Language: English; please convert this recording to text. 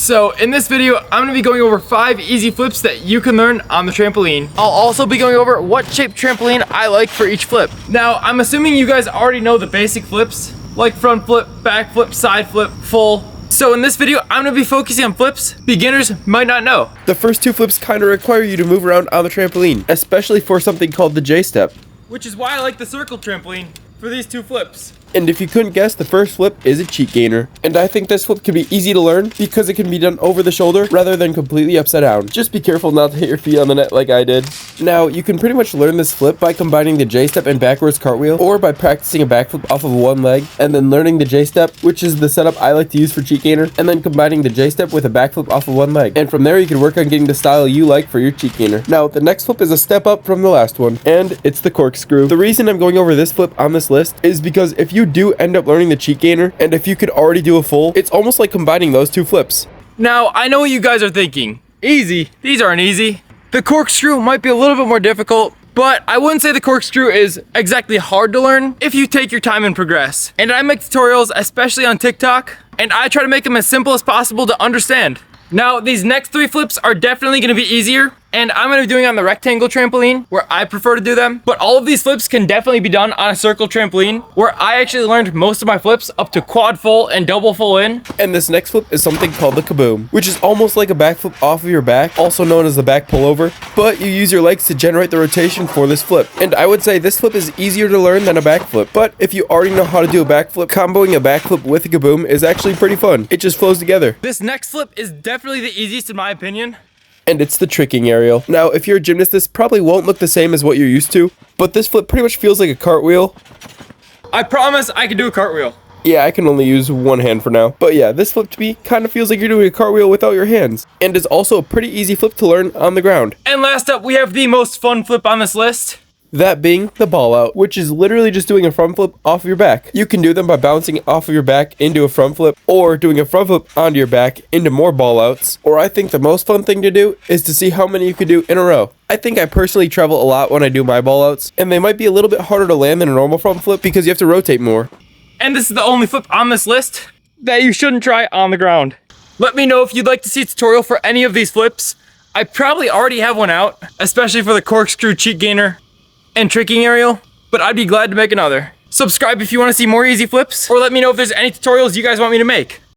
So in this video, I'm gonna be going over 5 easy flips that you can learn on the trampoline. I'll also be going over what shape trampoline I like for each flip. Now, I'm assuming you guys already know the basic flips, like front flip, back flip, side flip, full. So in this video, I'm gonna be focusing on flips beginners might not know. The first 2 flips kind of require you to move around on the trampoline, especially for something called the J-step. Which is why I like the circle trampoline for these 2 flips. And if you couldn't guess, the first flip is a cheat gainer. And I think this flip can be easy to learn because it can be done over the shoulder rather than completely upside down. Just be careful not to hit your feet on the net like I did. Now, you can pretty much learn this flip by combining the J-step and backwards cartwheel, or by practicing a backflip off of one leg, and then learning the J-step, which is the setup I like to use for cheat gainer, and then combining the J-step with a backflip off of one leg. And from there, you can work on getting the style you like for your cheat gainer. Now, the next flip is a step up from the last one, and it's the corkscrew. The reason I'm going over this flip on this list is because if you do end up learning the cheat gainer, and if you could already do a full, it's almost like combining those 2 flips. Now, I know what you guys are thinking. Easy. These aren't easy. The corkscrew might be a little bit more difficult, but I wouldn't say the corkscrew is exactly hard to learn if you take your time and progress. And I make tutorials, especially on TikTok, and I try to make them as simple as possible to understand. Now, these next 3 flips are definitely going to be easier, and I'm going to be doing it on the rectangle trampoline, where I prefer to do them. But all of these flips can definitely be done on a circle trampoline, where I actually learned most of my flips up to quad full and double full in. And this next flip is something called the kaboom, which is almost like a backflip off of your back, also known as the back pullover, but you use your legs to generate the rotation for this flip. And I would say this flip is easier to learn than a backflip, but if you already know how to do a backflip, comboing a backflip with a kaboom is actually pretty fun. It just flows together. This next flip is definitely the easiest in my opinion. And it's the tricking aerial. Now, if you're a gymnast, this probably won't look the same as what you're used to, but this flip pretty much feels like a cartwheel. I promise I can do a cartwheel. Yeah, I can only use one hand for now. But yeah, this flip to me kind of feels like you're doing a cartwheel without your hands, and is also a pretty easy flip to learn on the ground. And last up, we have the most fun flip on this list. That being the ball out, which is literally just doing a front flip off of your back. You can do them by bouncing off of your back into a front flip, or doing a front flip onto your back into more ball outs. Or I think the most fun thing to do is to see how many you can do in a row. I think I personally travel a lot when I do my ball outs, and they might be a little bit harder to land than a normal front flip because you have to rotate more. And this is the only flip on this list that you shouldn't try on the ground. Let me know if you'd like to see a tutorial for any of these flips. I probably already have one out, especially for the corkscrew cheat gainer and tricking aerial, but I'd be glad to make another. Subscribe if you want to see more easy flips, or let me know if there's any tutorials you guys want me to make.